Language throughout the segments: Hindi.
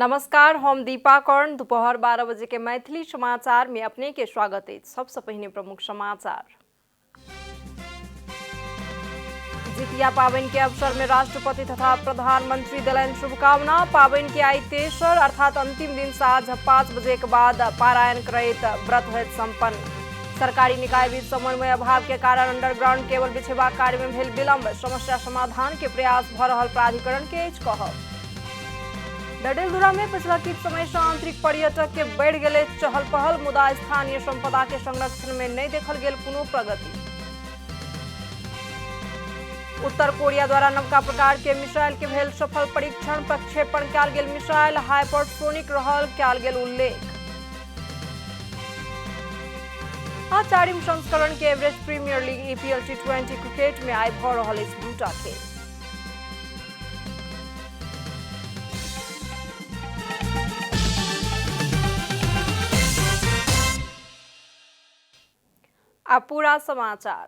नमस्कार, हम दीपा कर्ण। दोपहर 12 बजे के मैथिली समाचार में अपने के स्वागत है। सबसे पहले प्रमुख समाचार। जितिया पावनि के अवसर में राष्ट्रपति तथा प्रधानमंत्री देलनि शुभकामना। पावनि के आई तेसर अर्थात अंतिम दिन साँझ 5 बजे के बाद पारायण करैत व्रत होइत संपन्न। सरकारी निकाय बीच समन्वय अभाव के कारण अंडरग्राउंड केबल बिछेबाक कार्य में भेल विलंब। समस्या समाधान के प्रयास भ रहल प्राधिकरण के अछि कहब। डडेलधुरा में पिछला किछ समय से आंतरिक पर्यटक के बढ़ गए चहल पहल, मुदा स्थानीय संपदा के संरक्षण में नहीं देखल गेल कोनो प्रगति। उत्तर कोरिया द्वारा नवका प्रकार के मिसाइल के भेल सफल परीक्षण। प्रक्षेपण कयल गेल मिसाइल हाइपरसोनिक रहल कयल गेल उल्लेख। आ 4वीं संस्करण के Everest premier league EPL T20 cricket में आई भ रहल अछि दूटा खेल। अब पूरा समाचार।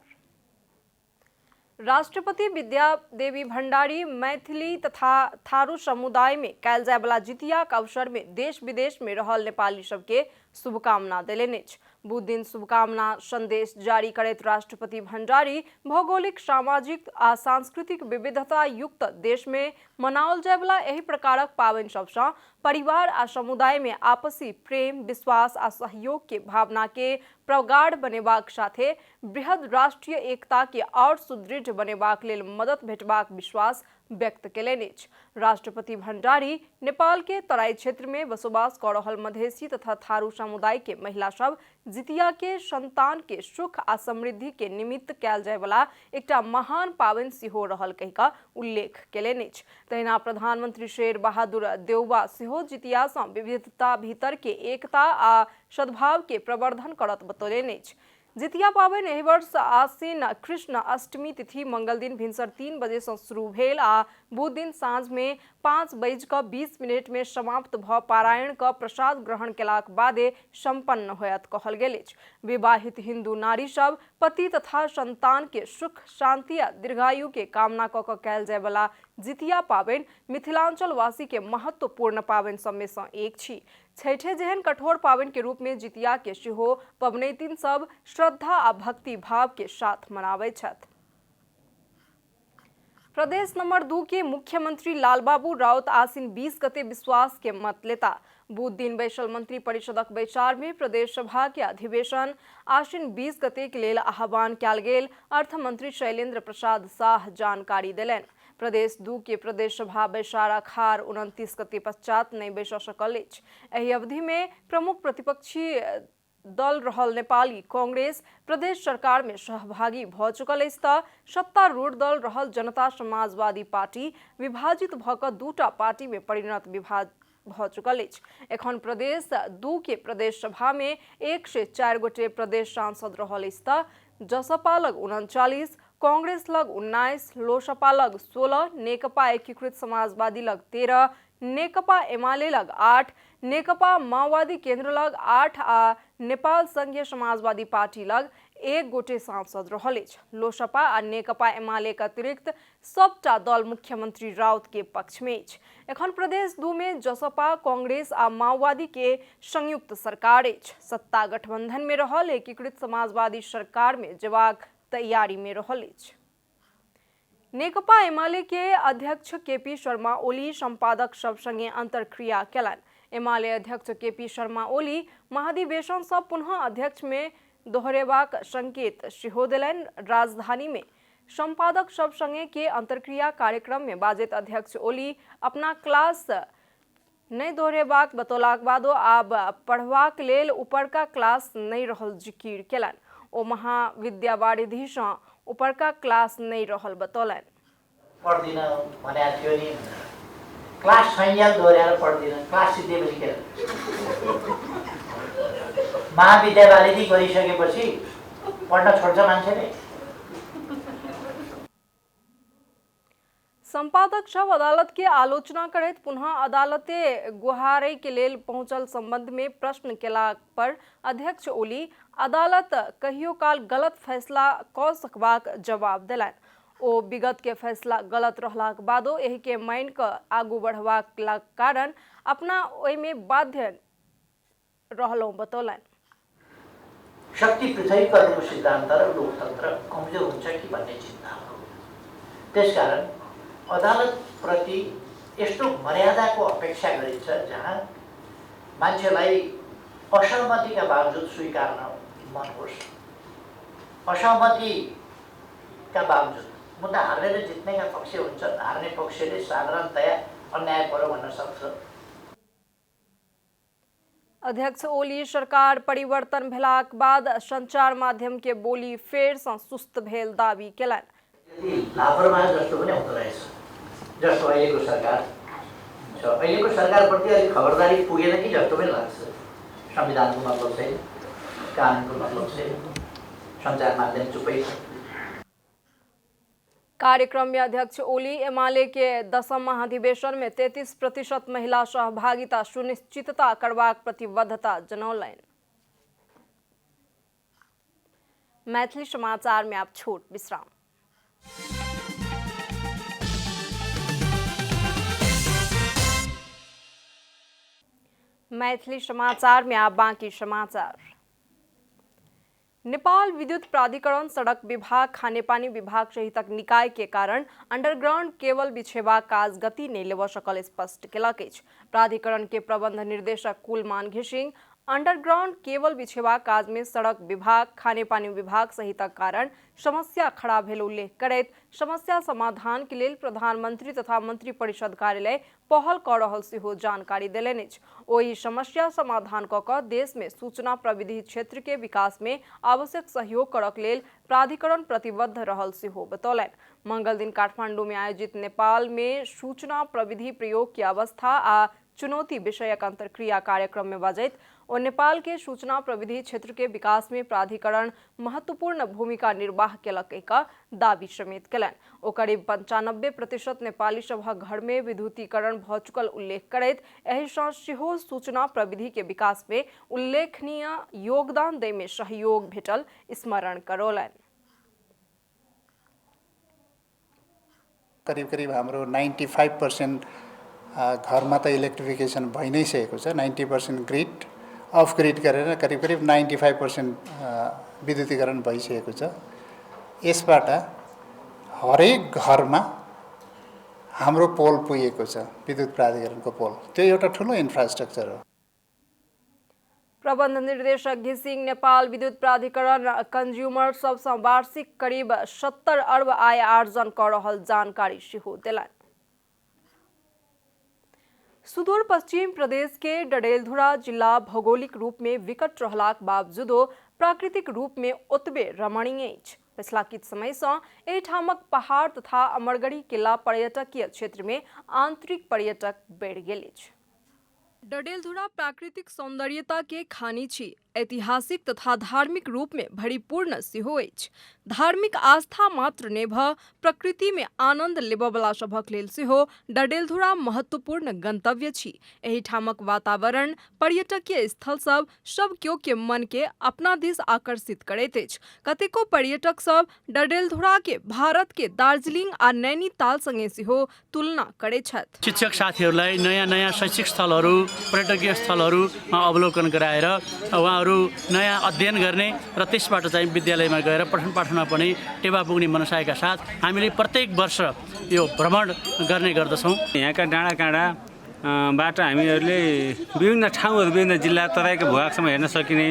राष्ट्रपति विद्या देवी भंडारी मैथिली तथा थारू समुदाय में कयल जाय वाला जितिया के अवसर में देश विदेश में रहल नेपाली सबके शुभकामना देलनि अछि। बुध दिन शुभकामना संदेश जारी करैत राष्ट्रपति भंडारी भौगोलिक, सामाजिक आ सांस्कृतिक विविधता युक्त देश में मनाओल जाय वाला एहि प्रकारक पावनि सबसँ परिवार आ समुदाय में आपसी प्रेम, विश्वास आ सहयोग के भावना के प्रगाढ़ बनेबाक साथे बृहद राष्ट्रीय एकता के और सुदृढ़ बनेबाक लेल मदद भेटबाक विश्वास व्यक्त केलनि अछि। राष्ट्रपति भंडारी नेपाल के तराई क्षेत्र में बसोबास कऽ रहल मधेसी तथा थारू समुदाय के महिला सब जितिया के संतान के सुख आ समृद्धि के निमित्त कयल जाय वाला एकटा महान पावनि सेहो रहल कहि कऽ उल्लेख केलनि अछि। तहिना प्रधानमंत्री शेर बहादुर देउबा सेहो जितिया सँ विविधता भीतर के एकता आ सद्भाव के प्रवर्धन करत बतौलनि अछि। जितिया पावनि एहि वर्ष आश्विन कृष्ण अष्टमी तिथि मंगल दिन भिनसर 3 बजे से शुरू भेल आ बुध दिन साँझ में 5:20 में समाप्त भ पारायण क प्रसाद ग्रहण केलाक बादे संपन्न होयत कहल गेल अछि। विवाहित हिंदू नारी सब पति तथा संतान के सुख, शांति आ दीर्घायु के कामना क के कयल जाय वाला जितिया पावनि मिथिलांचल वासी के महत्वपूर्ण पावनि सब में सँ एक छी। छठे जेहन कठोर पावनि के रूप में जितिया के सेहो पबनैतिन सब श्रद्धा आ भक्ति भाव के साथ मनाबै छथि। प्रदेश नंबर 2 के मुख्यमंत्री लालबाबू राउत आश्विन 20 गते विश्वास के मत लेता। बुध दिन बैसल मंत्री परिषदक बैसार में प्रदेश सभा के अधिवेशन आश्विन 20 गते के लेल आह्वान कयल गेल अर्थ मंत्री शैलेंद्र प्रसाद शाह जानकारी देलनि। प्रदेश 2 के प्रदेश सभा बैसार अखाड़ 29 गते पश्चात नहीं बैस सकल अछि। एहि अवधि में प्रमुख प्रतिपक्षी दल रहल नेपाली कांग्रेस प्रदेश सरकार में सहभागी भ चुकल अछि तऽ सत्तारूढ़ दल रहल जनता समाजवादी पार्टी विभाजित भ कऽ दूटा पार्टी में परिणत भ चुकल अछि। एखन प्रदेश 2 के प्रदेश सभा में 1 से 4 गोटे प्रदेश सांसद रहल अछि तऽ जसपा लग 39, कांग्रेस लग 19, लोसपा लग 16, नेकपा एकीकृत समाजवादी लग 13, नेकपा एमाले लग 8, नेकपा माओवादी केंद्र लग 8 आ नेपाल संघीय समाजवादी पार्टी लग 1 गोटे सांसद रहल अछि। लोसपा आ नेकपा एमाले के अतिरिक्त सबटा दल मुख्यमंत्री राउत के पक्ष में अछि। एखन प्रदेश 2 में जसपा, कांग्रेस आ माओवादी के संयुक्त सरकार अछि। सत्ता गठबंधन में रहल एकीकृत समाजवादी सरकार में जेबाक तैयारी में रहल अछि। नेकपा एमाले के अध्यक्ष केपी शर्मा ओली संपादक सब संगे अंतरक्रिया केलनि। एमाले अध्यक्ष केपी शर्मा ओली महाधिवेशन से पुनः अध्यक्ष में दोहरेबाक संकेत सेहो देलनि। राजधानी में संपादक सब संगे के अंतरक्रिया कार्यक्रम में बाजैत अध्यक्ष ओली अपना क्लास नहीं दोहरेबाक बतौलाक बादो आब पढ़बाक लेल ऊपरका क्लास नहीं रहल जिकिर केलनि। ओ महाविद्यावारिधि सँ ऊपरका क्लास नहीं रहल बतौलनि। पढ्दिन भने थियो नि क्लास संज्ञा दोहोर्याएर पढ्दिन, क्लास सिद्धिएपछि के महाविद्यावारिधि गरिसकेपछि पढ्न छोड्छ मान्छेले। संपादक सब अदालत के आलोचना करैत पुनः अदालते गुहारै के लेल पहुंचल संबंध में प्रश्न केला पर अध्यक्ष ओली अदालत कहियो काल गलत फैसला कऽ सकबाक जवाब देलनि। ओ विगत के फैसला गलत रहलाक बादो एही के मान क आगू बढ़वाक कारण अपना ओहि में बाध्य रहलौं बतौलन। शक्ति पृथकीकरणको सिद्धान्त र लोकतन्त्र कमजोर हुन्छ कि भन्ने चिन्ता हो। त्यसकारण अदालतप्रति यस्तो मर्यादाको अपेक्षा गरिन्छ जहाँ मान्छेलाई असहमतिका बावजुद स्वीकार्न मन होस्। असहमतिका बावजुद मुद्दा हार्ने र जित्नेका पक्ष हुन्छन्। हार्ने पक्षले साधारणतया अन्याय पर्यो भन्न सक्छ। अध्यक्ष ओली सरकार परिवर्तन भेलाक बाद संचार माध्यम के बोली फेर सँ सुस्त भेल दावी केलनि। यदि लापरवाह जस्तो पनि हुँदो रहेछ, जस्तो अहिलेको सरकार छ। अहिलेको सरकारप्रति अलिक खबरदारी पुगेन कि जस्तो पनि लाग्छ। संविधानको मतलब छैन, कानुनको मतलब छैन, संचार माध्यम चुपै छ। कार्यक्रम में अध्यक्ष ओली एमाले के 10वां महाधिवेशन में 33% महिला सहभागिता सुनिश्चितता करबाक प्रतिबद्धता जनौलनि। मैथिली समाचार में आप छोट विश्राम। मैथिली समाचार में आप बाकी समाचार। नेपाल विद्युत प्राधिकरण, सड़क विभाग, खानेपानी विभाग सहितक निकाय के कारण अंडरग्राउंड केबल बिछेबा काज गति नहीं लेब सकल स्पष्ट केलक अछि। प्राधिकरण के प्रबंध निर्देशक कुलमान घिसिंग अंडरग्राउंड केबल बिछेबा काज में सड़क विभाग, खानेपानी विभाग सहितक कारण समस्या खड़ा भेल उल्लेख करैत समस्या समाधान के लेल प्रधानमंत्री तथा मंत्री परिषद कार्यालय पहल क रहल सेहो जानकारी देलनि अछि। ओहि समस्या समाधान क क देश में सूचना प्रविधि क्षेत्र के विकास में आवश्यक सहयोग करक लेल प्राधिकरण प्रतिबद्ध रहल सेहो बतौलनि। मंगल दिन काठमांडू में आयोजित नेपाल में सूचना प्रविधि प्रयोग की अवस्था आ चुनौती विषयक अंतरक्रिया कार्यक्रम में बजैत और नेपाल के सूचना प्रविधि क्षेत्र के विकास में प्राधिकरण महत्वपूर्ण भूमिका निर्वाह केलक का दावी समेत केलनि। ओ करीब 95% नेपाली सभा घर में विद्युतीकरण भ चुकल उल्लेख करैत एहि सँ सेहो सूचना प्रविधि के विकास में उल्लेखनीय योगदान दै में सहयोग भेटल स्मरण करौलनि। करीब हाम्रो 95% घरमा त इलेक्ट्रिफिकेसन भइ नै सकेको छ। 90% ग्रिड अफ ग्रिड गरेर करीब 95% विद्युतीकरण भइसकेको छ। यसबाट हरेक घरमा हाम्रो पोल पुगेको छ, विद्युत प्राधिकरणको पोल। त्यो एउटा ठुलो इन्फ्रास्ट्रक्चर हो। प्रबंध निर्देशक घिसिंग नेपाल विद्युत प्राधिकरण कंज्यूमर सबसे वार्षिक करीब 70 अर्ब आय आर्जन कर रहल जानकारी सेहो देलनि। सुदूर पश्चिम प्रदेश के डडेलधुरा जिला भौगोलिक रूप में विकट रहलाक बावजूदो प्राकृतिक रूप में ओतबे रमणीय अछि। पिछला किछ समय से एहिठामक पहाड़ तथा अमरगढ़ी किला पर्यटकीय क्षेत्र में आंतरिक पर्यटक बढ़ि गेल अछि। डडेलधुरा प्राकृतिक सौंदर्यता के खानी छी, ऐतिहासिक तथा धार्मिक रूप में भरिपूर्ण सेहो अछि। धार्मिक आस्था मात्र नै भ प्रकृति में आनंद लेबवला सभक लेल सेहो डडेलधुरा महत्वपूर्ण गंतव्य छी। एहिठामक वातावरण, पर्यटकीय स्थल सब केओ के मन के अपना दिस आकर्षित करैत अछि। कतेको पर्यटक सब डडेलधुरा के भारत के दार्जिलिंग आ नैनीताल संगे सेहो तुलना करैत छथि। शिक्षक साथीहरूलाई नयाँ नयाँ शैक्षिक स्थलहरू, पर्यटकीय स्थलहरूमा अवलोकन गराएर उहाँहरू नयाँ अध्ययन गर्ने र त्यसबाट चाहिँ विद्यालयमा गएर पठन पाठनमा पनि टेवा पुग्ने मनसायका साथ हामीले प्रत्येक वर्ष यो भ्रमण गर्ने गर्दछौँ। यहाँका डाँडा काँडाबाट हामीहरूले विभिन्न ठाउँहरू, विभिन्न जिल्ला तराईको भूभागसम्म हेर्न सकिने,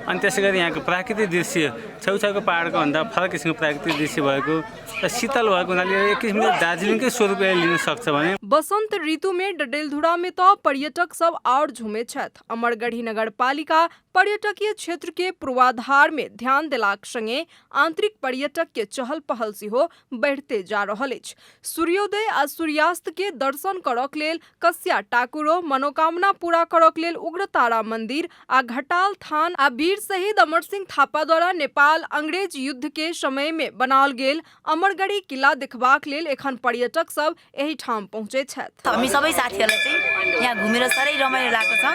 अनि त्यसै गरी यहाँको प्राकृतिक दृश्य छेउछाउको पहाडको भन्दा फरक किसिमको प्राकृतिक दृश्य भएको र शीतल भएको हुनाले एक किसिमले दार्जिलिङकै स्वरूप लिन सक्छ भने। बसंत ऋतु में डडेलधुरा में तो पर्यटक सब और झुमे छथि। अमरगढ़ी नगर पालिका पर्यटकीय क्षेत्र के पूर्वाधार में ध्यान देलाक संगे आंतरिक पर्यटक के चहल पहल सेहो बढ़ते जा रहल अछि। सूर्योदय आ सूर्यास्त के दर्शन करक लेल कस्या टाकुरो, मनोकामना पूरा करक लेल उग्रतारा मंदिर आ घटाल थान आ वीर शहीद अमर सिंह थापा द्वारा नेपाल अंग्रेज युद्ध के समय में बनाओल गेल अमरगढ़ी किला देखबाक लेल एखन पर्यटक सब एही ठाम पहुँचे छथि। हामी सबै साथीहरूलाई चाहिँ यहाँ घुमेर साह्रै रमाइलो लागेको छ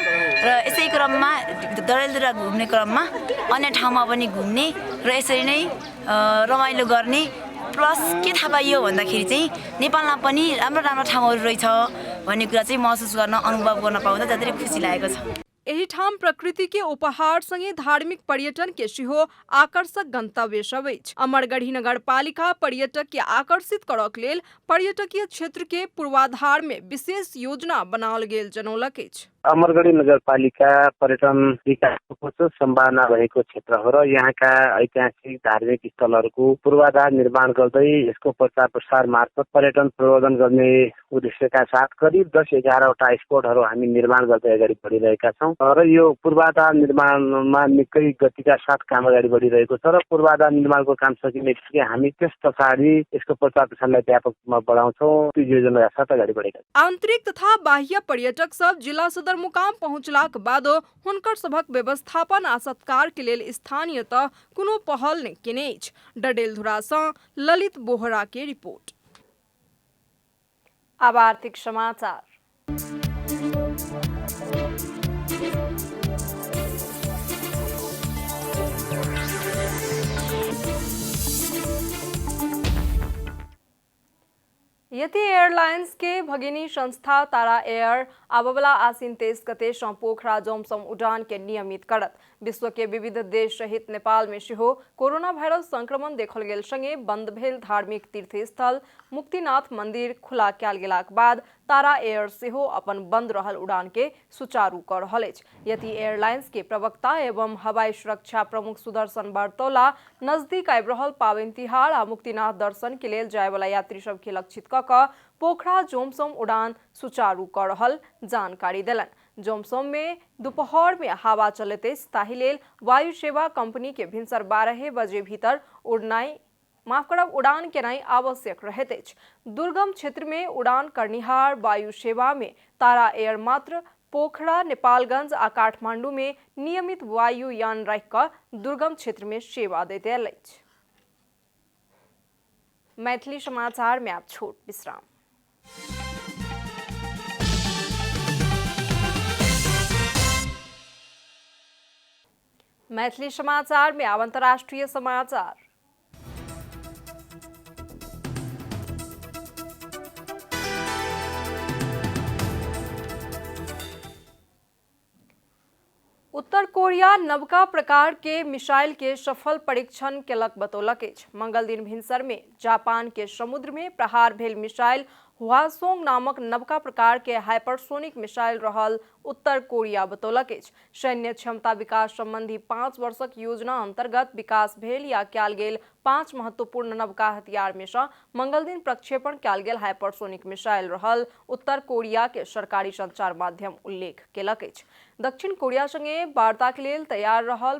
र यसै क्रममा डडेलधुरा घुम्ने क्रममा अन्य ठाउँमा पनि घुम्ने र यसरी नै रमाइलो गर्ने प्लस के थाहा पाइयो भन्दाखेरि चाहिँ नेपालमा पनि राम्रो राम्रो ठाउँहरू रहेछ भन्ने कुरा चाहिँ महसुस गर्न अनुभव गर्न पाउँदा धेरै खुसी लागेको छ। एही ठाम प्रकृति के उपहार संगे धार्मिक पर्यटन के सेहो आकर्षक गंतव्य सब अछि। अमरगढ़ी नगरपालिका पर्यटक के आकर्षित करक लेल पर्यटकीय क्षेत्र के पूर्वाधार में विशेष योजना बनाओल गेल जनौलक अछि। अमरगढ़ी नगरपालिका पर्यटन विकासको सम्भावना रहेको क्षेत्र हो र यहाँका ऐतिहासिक धार्मिक स्थलहरूको पूर्वाधार निर्माण गर्दै यसको प्रचार प्रसार मार्फत पर्यटन प्रवर्धन गर्ने उद्देश्यका साथ करिब 10-11 वटा स्पोटहरू हामी निर्माण गर्दै अगाडि बढिरहेका छौँ र यो पूर्वाधार निर्माणमा निकै गतिका साथ काम अगाडि बढिरहेको छ र पूर्वाधार निर्माणको काम सकिनेबित्तिकै हामी त्यस पछाडि यसको प्रचार प्रसारलाई व्यापक रूपमा बढाउँछौँ। त्यो योजनाका साथ अगाडि बढेका छौँ। आन्तरिक तथा बाह्य पर्यटक सब जिला सदरमुकाम पहुँचलाक बादो हुनकर सभक व्यवस्थापन आ सत्कार के लेल स्थानीयतः कोनो पहल नहि केने अछि। डडेलधुरा सँ ललित बोहरा के रिपोर्ट। अब आर्थिक समाचार। यति एयरलाइंस के भगिनी संस्था तारा एयर आबवला आसिन 23 गते सँ पोखरा जोमसोम उड़ान के नियमित करत। विश्व के विविध देश सहित नेपाल में सेहो कोरोना भाइरस संक्रमण देखल गेल संगे बंद भेल धार्मिक तीर्थस्थल मुक्तिनाथ मंदिर खुला कयल गेलाक बाद तारा एयर सेहो अपन बंद रहल उड़ान के सुचारू कर रहल अछि। यति एयरलाइंस के प्रवक्ता एवं हवाई सुरक्षा प्रमुख सुदर्शन बर्तौला नजदीक आबि रहल पावनि तिहार आ मुक्तिनाथ दर्शन के लेल जाय वाला यात्री सब के लक्षित क पोखरा जोमसोम उड़ान सुचारू कर रहल जानकारी देलन। जोमसोम में दोपहर में हवा चलत अछि, ताहि लेल वायु सेवा कंपनी के भिनसर 12 बजे भीतर उड़ान केनाई आवश्यक रहैत अछि। दुर्गम क्षेत्र में उड़ान करनिहार वायु सेवा में तारा एयर मात्र पोखरा, नेपालगंज आ काठमांडू में नियमित वायुयान राखि कऽ दुर्गम क्षेत्र में सेवा दैत आयल अछि। मैथिली समाचार में आप छोट विश्राम। मैथिली समाचार में अब अंतर्राष्ट्रीय समाचार। उत्तर कोरिया नवका प्रकार के मिसाइल के सफल परीक्षण केलक बतौलक अछि। मंगल दिन भिनसर में जापान के समुद्र में प्रहार भेल मिसाइल हुआसोंग नामक नवका प्रकार के हाइपरसोनिक मिसाइल रहल उत्तर कोरिया बतौलक अछि। सैन्य क्षमता विकास संबंधी 5 वर्षक योजना अंतर्गत विकास भेल या कयल गेल 5 महत्वपूर्ण नवका हथियार में सँ मंगल दिन प्रक्षेपण कयल गेल हाइपरसोनिक मिसाइल रहल उत्तर कोरिया के सरकारी संचार माध्यम उल्लेख केलक अछि। दक्षिण कोरिया संगे वार्ता के लेल तैयार रहल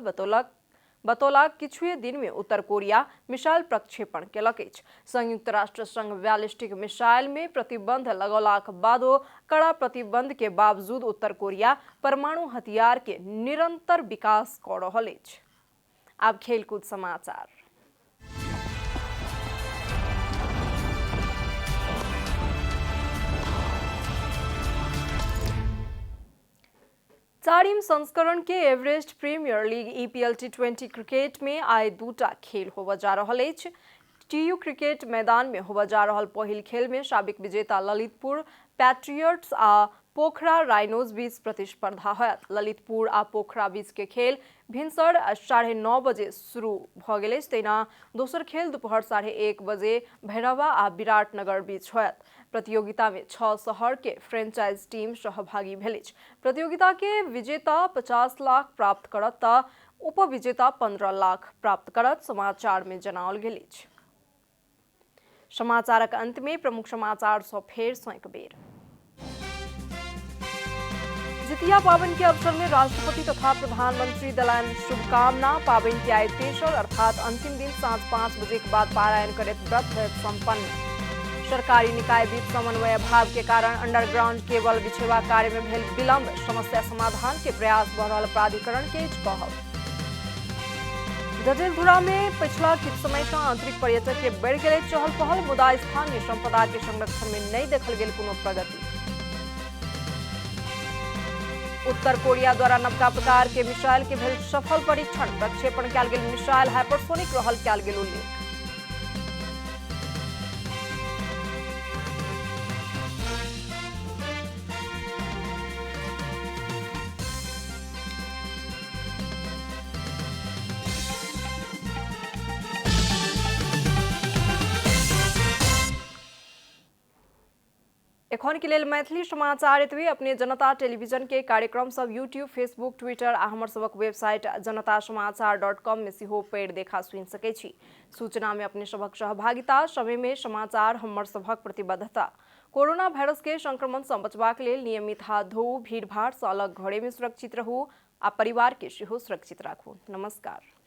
बतौला किछुए दिन में उत्तर कोरिया मिसाइल प्रक्षेपण केलक अछि। संयुक्त राष्ट्र संघ बैलिस्टिक मिसाइल में प्रतिबंध लगौलाक बादो कड़ा प्रतिबंध के बावजूद उत्तर कोरिया परमाणु हथियार के निरंतर विकास कऽ रहल अछि। आब खेलकूद समाचार। चारिम संस्करण के Everest premier league EPL T20 cricket में आइ 2टा खेल होबऽ जा रहल अछि। TU क्रिकेट मैदान में होबऽ जा रहल पहिल खेल में साबिक विजेता ललितपुर पैट्रियट्स आ पोखरा राइनोज बीच प्रतिस्पर्धा होयत। ललितपुर आ पोखरा बीच के खेल भिनसर 9:30 बजे शुरू भऽ गेल अछि। तहिना दोसर खेल दुपहर 1:30 बजे भैरवा आ विराटनगर बीच होयत। प्रतियोगिता में 6 शहर के फ्रेंचाइज टीम सहभागी भेल अछि। प्रतियोगिता के विजेता 50 लाख प्राप्त करत तऽ उपविजेता 15 लाख प्राप्त करत। समाचार में जनाओल गेल अछि। समाचारक अंत में प्रमुख समाचार सँ फेर सँ एक बेर। जितिया पावन के अवसर में राष्ट्रपति तथा प्रधानमंत्री दलान शुभकामना। पावन के आइ तेसर अर्थात अंतिम दिन साँझ 5 बजे के बाद पारायण करैत व्रत होयत संपन्न। सरकारी निकाय बीच समन्वय अभाव के कारण अंडरग्राउंड केबल बिछेवा कार्य में भेल विलंब। समस्या समाधान के प्रयास बढ़ रहल प्राधिकरण के कहब। डडेलधुरा में पिछला किछु समय से आंतरिक पर्यटक के बढ़ि गेल चहल पहल, मुदा स्थानीय संपदा के संरक्षण में नहीं देखल गेल कोनो प्रगति। उत्तर कोरिया द्वारा नवका प्रकार के मिसाइल के भेल सफल परीक्षण। प्रक्षेपण कयल गेल मिसाइल हाइपरसोनिक रहल कयल गेल उल्लेख। एखन के लेल मैथिली समाचार एतबे। अपने जनता टेलीविजन के कार्यक्रम सब यूट्यूब, फेसबुक, ट्विटर आ हमर सबक वेबसाइट जनतासमाचार.com में सेहो पढ़ि देखा सुनि सकै छी। सूचना में अपने सबक सहभागिता, समय में समाचार हमर सबक प्रतिबद्धता। कोरोना वायरस के संक्रमण से बचबाक लेल नियमित हाथ धोऊ, भीड़ भाड़ से अलग घरे में सुरक्षित रहू आ परिवार के सेहो सुरक्षित राखू। नमस्कार।